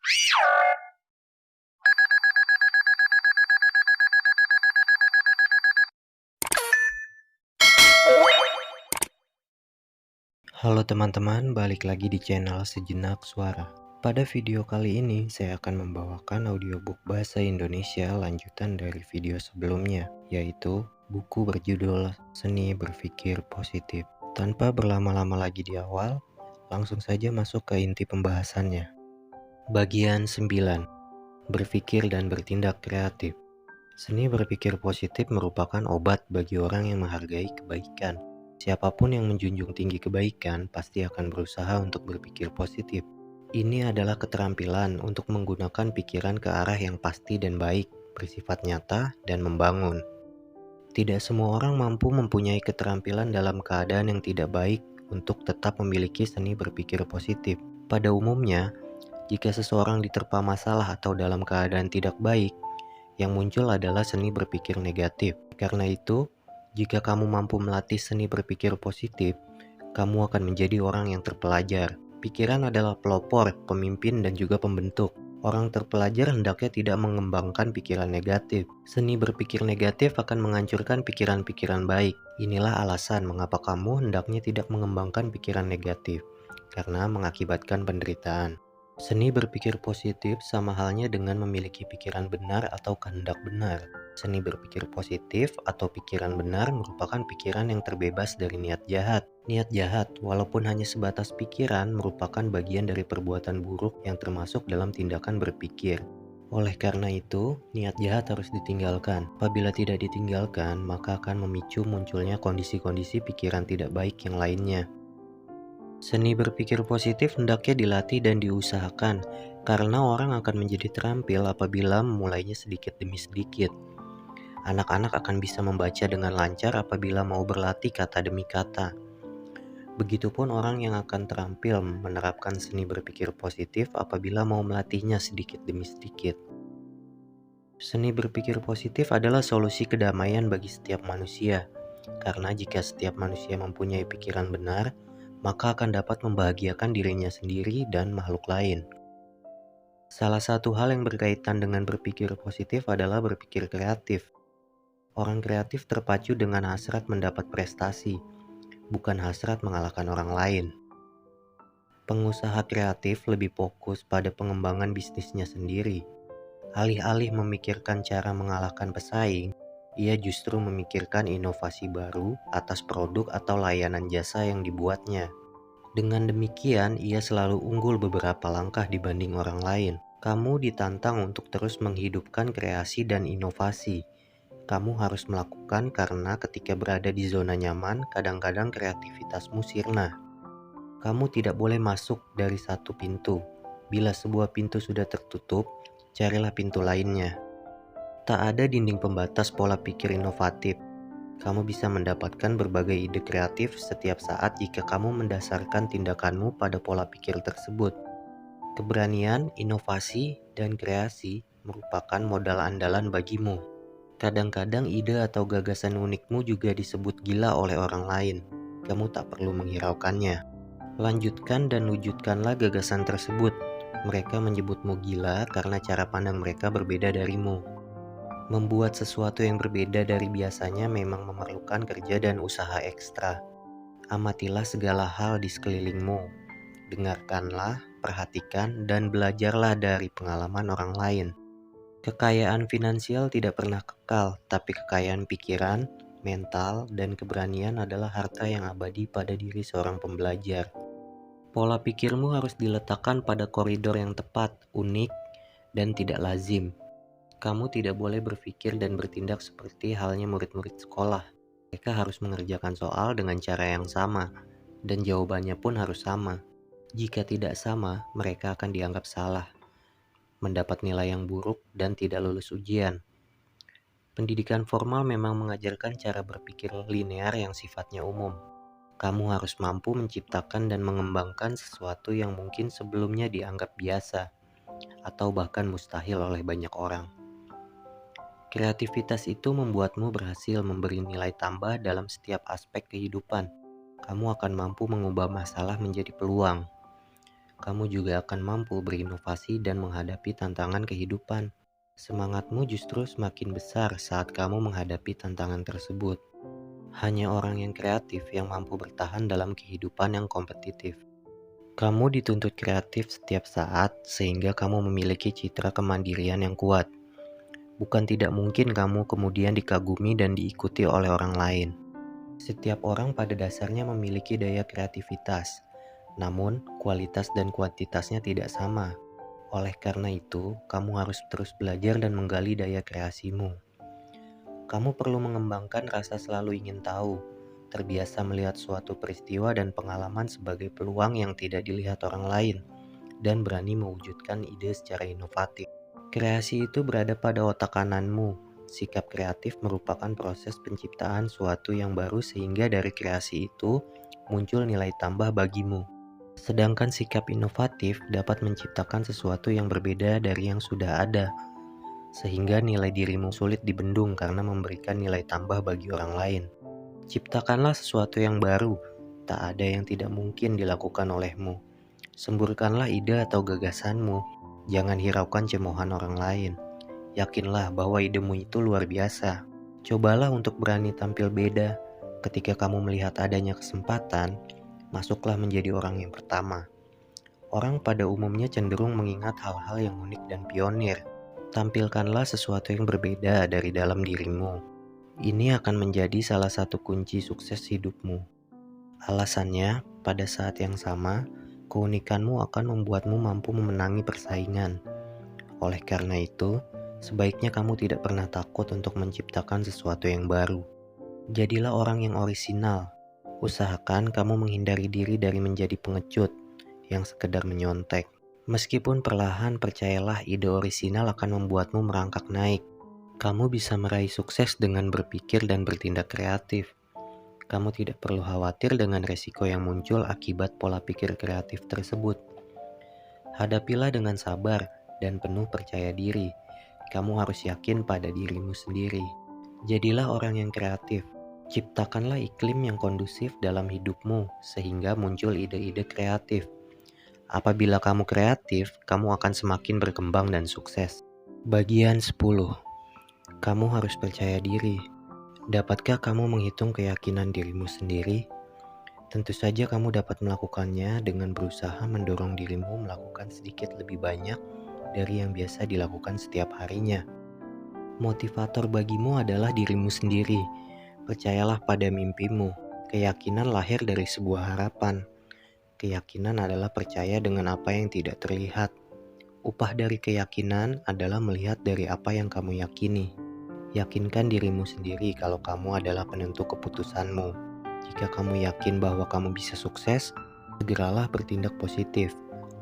Halo teman-teman, balik lagi di channel Sejenak Suara. Pada video kali ini, saya akan membawakan audiobook bahasa Indonesia lanjutan dari video sebelumnya, yaitu buku berjudul Seni Berpikir Positif. Tanpa berlama-lama lagi di awal, langsung saja masuk ke inti pembahasannya. Bagian 9. Berpikir dan bertindak kreatif. Seni berpikir positif merupakan obat bagi orang yang menghargai kebaikan. Siapapun yang menjunjung tinggi kebaikan pasti akan berusaha untuk berpikir positif. Ini adalah keterampilan untuk menggunakan pikiran ke arah yang pasti dan baik, bersifat nyata dan membangun. Tidak semua orang mampu mempunyai keterampilan dalam keadaan yang tidak baik untuk tetap memiliki seni berpikir positif. Pada umumnya, jika seseorang diterpa masalah atau dalam keadaan tidak baik, yang muncul adalah seni berpikir negatif. Karena itu, jika kamu mampu melatih seni berpikir positif, kamu akan menjadi orang yang terpelajar. Pikiran adalah pelopor, pemimpin, dan juga pembentuk. Orang terpelajar hendaknya tidak mengembangkan pikiran negatif. Seni berpikir negatif akan menghancurkan pikiran-pikiran baik. Inilah alasan mengapa kamu hendaknya tidak mengembangkan pikiran negatif, karena mengakibatkan penderitaan. Seni berpikir positif sama halnya dengan memiliki pikiran benar atau kehendak benar. Seni berpikir positif atau pikiran benar merupakan pikiran yang terbebas dari niat jahat. Niat jahat, walaupun hanya sebatas pikiran, merupakan bagian dari perbuatan buruk yang termasuk dalam tindakan berpikir. Oleh karena itu, niat jahat harus ditinggalkan. Apabila tidak ditinggalkan, maka akan memicu munculnya kondisi-kondisi pikiran tidak baik yang lainnya. Seni berpikir positif hendaknya dilatih dan diusahakan, karena orang akan menjadi terampil apabila memulainya sedikit demi sedikit. Anak-anak akan bisa membaca dengan lancar apabila mau berlatih kata demi kata. Begitupun orang yang akan terampil menerapkan seni berpikir positif apabila mau melatihnya sedikit demi sedikit. Seni berpikir positif adalah solusi kedamaian bagi setiap manusia, karena jika setiap manusia mempunyai pikiran benar, maka akan dapat membahagiakan dirinya sendiri dan makhluk lain. Salah satu hal yang berkaitan dengan berpikir positif adalah berpikir kreatif. Orang kreatif terpacu dengan hasrat mendapat prestasi, bukan hasrat mengalahkan orang lain. Pengusaha kreatif lebih fokus pada pengembangan bisnisnya sendiri. Alih-alih memikirkan cara mengalahkan pesaing, ia justru memikirkan inovasi baru atas produk atau layanan jasa yang dibuatnya. Dengan demikian, ia selalu unggul beberapa langkah dibanding orang lain. Kamu ditantang untuk terus menghidupkan kreasi dan inovasi. Kamu harus melakukan karena ketika berada di zona nyaman, kadang-kadang kreativitasmu sirna. Kamu tidak boleh masuk dari satu pintu. Bila sebuah pintu sudah tertutup, carilah pintu lainnya. Tak ada dinding pembatas pola pikir inovatif. Kamu bisa mendapatkan berbagai ide kreatif setiap saat jika kamu mendasarkan tindakanmu pada pola pikir tersebut. Keberanian, inovasi, dan kreasi merupakan modal andalan bagimu. Kadang-kadang ide atau gagasan unikmu juga disebut gila oleh orang lain. Kamu tak perlu menghiraukannya. Lanjutkan dan wujudkanlah gagasan tersebut. Mereka menyebutmu gila karena cara pandang mereka berbeda darimu. Membuat sesuatu yang berbeda dari biasanya memang memerlukan kerja dan usaha ekstra. Amatilah segala hal di sekelilingmu. Dengarkanlah, perhatikan, dan belajarlah dari pengalaman orang lain. Kekayaan finansial tidak pernah kekal, tapi kekayaan pikiran, mental, dan keberanian adalah harta yang abadi pada diri seorang pembelajar. Pola pikirmu harus diletakkan pada koridor yang tepat, unik, dan tidak lazim. Kamu tidak boleh berpikir dan bertindak seperti halnya murid-murid sekolah. Mereka harus mengerjakan soal dengan cara yang sama, dan jawabannya pun harus sama. Jika tidak sama, mereka akan dianggap salah, mendapat nilai yang buruk, dan tidak lulus ujian. Pendidikan formal memang mengajarkan cara berpikir linear yang sifatnya umum. Kamu harus mampu menciptakan dan mengembangkan sesuatu yang mungkin sebelumnya dianggap biasa, atau bahkan mustahil oleh banyak orang. Kreativitas itu membuatmu berhasil memberi nilai tambah dalam setiap aspek kehidupan. Kamu akan mampu mengubah masalah menjadi peluang. kamu juga akan mampu berinovasi dan menghadapi tantangan kehidupan. Semangatmu justru semakin besar saat kamu menghadapi tantangan tersebut. Hanya orang yang kreatif yang mampu bertahan dalam kehidupan yang kompetitif. Kamu dituntut kreatif setiap saat sehingga kamu memiliki citra kemandirian yang kuat. Bukan tidak mungkin kamu kemudian dikagumi dan diikuti oleh orang lain. Setiap orang pada dasarnya memiliki daya kreativitas, namun kualitas dan kuantitasnya tidak sama. Oleh karena itu, kamu harus terus belajar dan menggali daya kreasimu. Kamu perlu mengembangkan rasa selalu ingin tahu, terbiasa melihat suatu peristiwa dan pengalaman sebagai peluang yang tidak dilihat orang lain, dan berani mewujudkan ide secara inovatif. Kreasi itu berada pada otak kananmu. Sikap kreatif merupakan proses penciptaan suatu yang baru sehingga dari kreasi itu muncul nilai tambah bagimu. Sedangkan sikap inovatif dapat menciptakan sesuatu yang berbeda dari yang sudah ada, sehingga nilai dirimu sulit dibendung karena memberikan nilai tambah bagi orang lain. Ciptakanlah sesuatu yang baru, tak ada yang tidak mungkin dilakukan olehmu. Semburkanlah ide atau gagasanmu. Jangan hiraukan cemoohan orang lain. Yakinlah bahwa idemu itu luar biasa. Cobalah untuk berani tampil beda. Ketika kamu melihat adanya kesempatan, masuklah menjadi orang yang pertama. Orang pada umumnya cenderung mengingat hal-hal yang unik dan pionir. Tampilkanlah sesuatu yang berbeda dari dalam dirimu. Ini akan menjadi salah satu kunci sukses hidupmu. Alasannya, pada saat yang sama, keunikanmu akan membuatmu mampu memenangi persaingan. Oleh karena itu, sebaiknya kamu tidak pernah takut untuk menciptakan sesuatu yang baru. Jadilah orang yang orisinal. Usahakan kamu menghindari diri dari menjadi pengecut yang sekedar menyontek. Meskipun perlahan, percayalah ide orisinal akan membuatmu merangkak naik. Kamu bisa meraih sukses dengan berpikir dan bertindak kreatif. Kamu tidak perlu khawatir dengan resiko yang muncul akibat pola pikir kreatif tersebut. Hadapilah dengan sabar dan penuh percaya diri. Kamu harus yakin pada dirimu sendiri. Jadilah orang yang kreatif. Ciptakanlah iklim yang kondusif dalam hidupmu sehingga muncul ide-ide kreatif. Apabila kamu kreatif, kamu akan semakin berkembang dan sukses. Bagian 10. Kamu harus percaya diri. Dapatkah kamu menghitung keyakinan dirimu sendiri? Tentu saja kamu dapat melakukannya dengan berusaha mendorong dirimu melakukan sedikit lebih banyak dari yang biasa dilakukan setiap harinya. Motivator bagimu adalah dirimu sendiri. Percayalah pada mimpimu. Keyakinan lahir dari sebuah harapan. Keyakinan adalah percaya dengan apa yang tidak terlihat. Upah dari keyakinan adalah melihat dari apa yang kamu yakini. Yakinkan dirimu sendiri kalau kamu adalah penentu keputusanmu. Jika kamu yakin bahwa kamu bisa sukses, segeralah bertindak positif.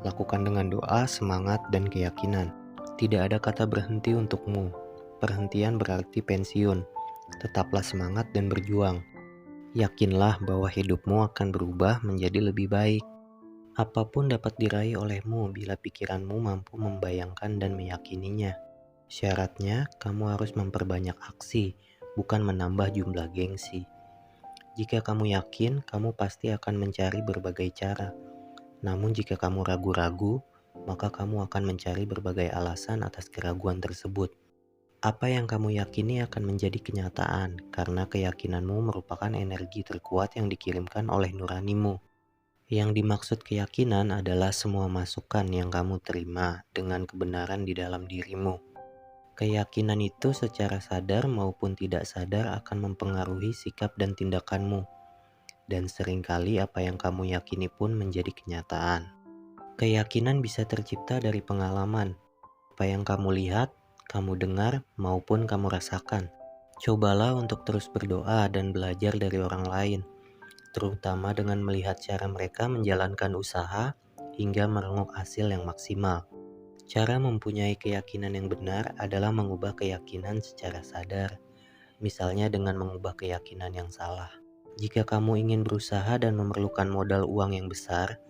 Lakukan dengan doa, semangat, dan keyakinan. Tidak ada kata berhenti untukmu. Perhentian berarti pensiun. Tetaplah semangat dan berjuang. Yakinlah bahwa hidupmu akan berubah menjadi lebih baik. Apapun dapat diraih olehmu bila pikiranmu mampu membayangkan dan meyakininya. Syaratnya, kamu harus memperbanyak aksi, bukan menambah jumlah gengsi. Jika kamu yakin, kamu pasti akan mencari berbagai cara. Namun jika kamu ragu-ragu, maka kamu akan mencari berbagai alasan atas keraguan tersebut. Apa yang kamu yakini akan menjadi kenyataan, karena keyakinanmu merupakan energi terkuat yang dikirimkan oleh nuranimu. Yang dimaksud keyakinan adalah semua masukan yang kamu terima dengan kebenaran di dalam dirimu. Keyakinan itu secara sadar maupun tidak sadar akan mempengaruhi sikap dan tindakanmu. Dan seringkali apa yang kamu yakini pun menjadi kenyataan. Keyakinan bisa tercipta dari pengalaman. Apa yang kamu lihat, kamu dengar, maupun kamu rasakan. Cobalah untuk terus berdoa dan belajar dari orang lain, terutama dengan melihat cara mereka menjalankan usaha hingga merengok hasil yang maksimal. Cara mempunyai keyakinan yang benar adalah mengubah keyakinan secara sadar, misalnya dengan mengubah keyakinan yang salah. Jika kamu ingin berusaha dan memerlukan modal uang yang besar,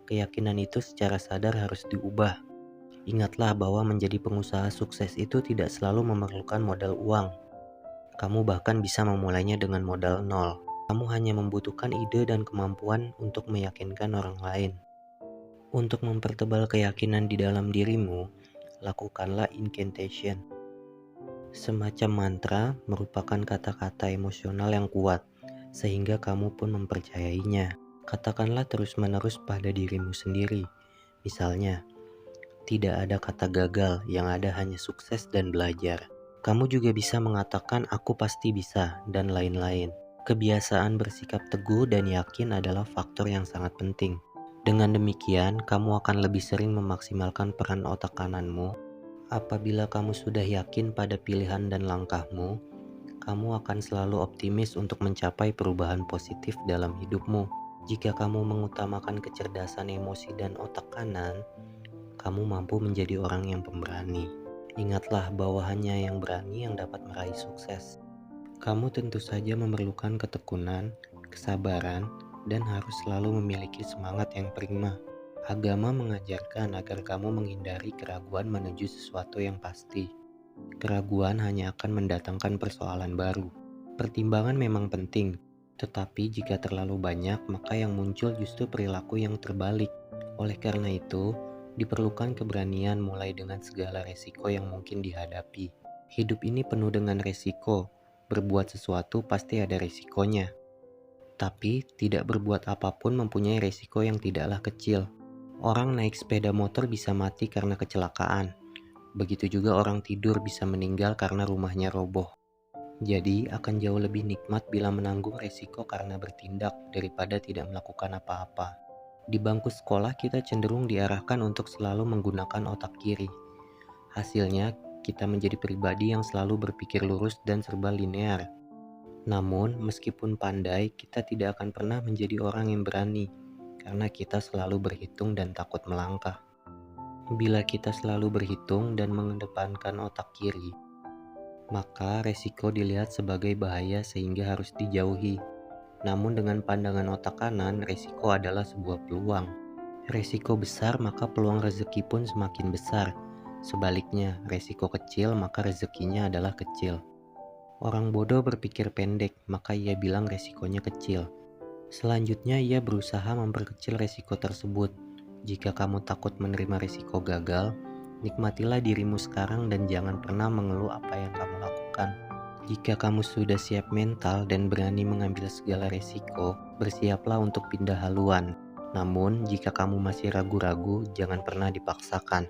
keyakinan itu secara sadar harus diubah. Ingatlah bahwa menjadi pengusaha sukses itu tidak selalu memerlukan modal uang. Kamu bahkan bisa memulainya dengan modal nol. Kamu hanya membutuhkan ide dan kemampuan untuk meyakinkan orang lain. Untuk mempertebal keyakinan di dalam dirimu, lakukanlah incantation. Semacam mantra merupakan kata-kata emosional yang kuat, sehingga kamu pun mempercayainya. Katakanlah terus-menerus pada dirimu sendiri. Misalnya, tidak ada kata gagal, yang ada hanya sukses dan belajar. Kamu juga bisa mengatakan aku pasti bisa, dan lain-lain. Kebiasaan bersikap teguh dan yakin adalah faktor yang sangat penting. Dengan demikian, kamu akan lebih sering memaksimalkan peran otak kananmu. Apabila kamu sudah yakin pada pilihan dan langkahmu, kamu akan selalu optimis untuk mencapai perubahan positif dalam hidupmu. Jika kamu mengutamakan kecerdasan emosi dan otak kanan, kamu mampu menjadi orang yang pemberani. Ingatlah bahwa hanya yang berani yang dapat meraih sukses. Kamu tentu saja memerlukan ketekunan, kesabaran, dan harus selalu memiliki semangat yang prima. Agama mengajarkan agar kamu menghindari keraguan menuju sesuatu yang pasti. Keraguan hanya akan mendatangkan persoalan baru. Pertimbangan memang penting, tetapi jika terlalu banyak, maka yang muncul justru perilaku yang terbalik. Oleh karena itu, diperlukan keberanian mulai dengan segala resiko yang mungkin dihadapi. Hidup ini penuh dengan resiko. Berbuat sesuatu pasti ada resikonya. Tapi, tidak berbuat apapun mempunyai resiko yang tidaklah kecil. Orang naik sepeda motor bisa mati karena kecelakaan. Begitu juga orang tidur bisa meninggal karena rumahnya roboh. Jadi, akan jauh lebih nikmat bila menanggung resiko karena bertindak daripada tidak melakukan apa-apa. Di bangku sekolah kita cenderung diarahkan untuk selalu menggunakan otak kiri. Hasilnya, kita menjadi pribadi yang selalu berpikir lurus dan serba linear. Namun, meskipun pandai, kita tidak akan pernah menjadi orang yang berani, karena kita selalu berhitung dan takut melangkah. Bila kita selalu berhitung dan mengedepankan otak kiri, maka resiko dilihat sebagai bahaya sehingga harus dijauhi. Namun dengan pandangan otak kanan, resiko adalah sebuah peluang. Resiko besar maka peluang rezeki pun semakin besar. Sebaliknya, resiko kecil maka rezekinya adalah kecil. Orang bodoh berpikir pendek, maka ia bilang resikonya kecil. Selanjutnya ia berusaha memperkecil resiko tersebut. Jika kamu takut menerima risiko gagal, nikmatilah dirimu sekarang dan jangan pernah mengeluh apa yang kamu lakukan. Jika kamu sudah siap mental dan berani mengambil segala risiko, bersiaplah untuk pindah haluan. Namun, jika kamu masih ragu-ragu, jangan pernah dipaksakan.